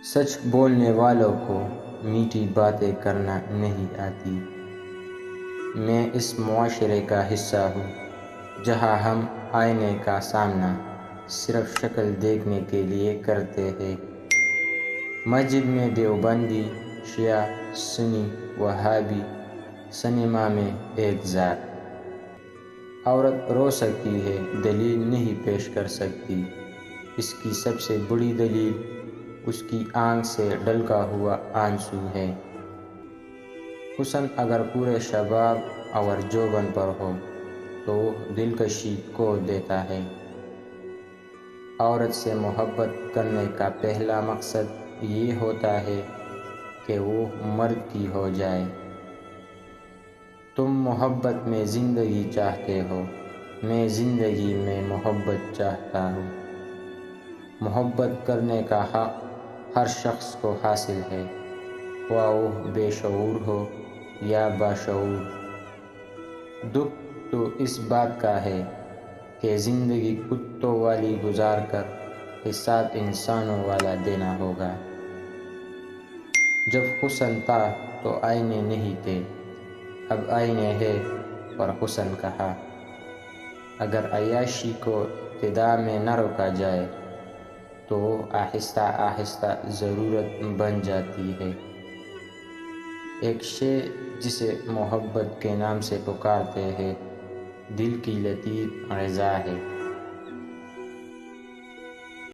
سچ بولنے والوں کو میٹھی باتیں کرنا نہیں آتی۔ میں اس معاشرے کا حصہ ہوں جہاں ہم آئینے کا سامنا صرف شکل دیکھنے کے لیے کرتے ہیں۔ مسجد میں دیوبندی، شیعہ، سنی، وہابی، سنیما میں ایک ذات۔ عورت رو سکتی ہے، دلیل نہیں پیش کر سکتی۔ اس کی سب سے بڑی دلیل اس کی آنکھ سے ڈھلکا ہوا آنسو ہے۔ حسن اگر پورے شباب اور جوبن پر ہو تو وہ دلکشی کو دیتا ہے۔ عورت سے محبت کرنے کا پہلا مقصد یہ ہوتا ہے کہ وہ مرد کی ہو جائے۔ تم محبت میں زندگی چاہتے ہو، میں زندگی میں محبت چاہتا ہوں۔ محبت کرنے کا حق ہر شخص کو حاصل ہے، خواہ وہ بے شعور ہو یا باشعور۔ دکھ تو اس بات کا ہے کہ زندگی کتوں والی گزار کر حساب انسانوں والا دینا ہوگا۔ جب حسن تھا تو آئینے نہیں تھے، اب آئینے ہیں پر حسن کہاں؟ اگر عیاشی کو ابتدا میں نہ روکا جائے تو وہ آہستہ آہستہ ضرورت بن جاتی ہے۔ ایک شے جسے محبت کے نام سے پکارتے ہیں، دل کی لطیف غذا ہے۔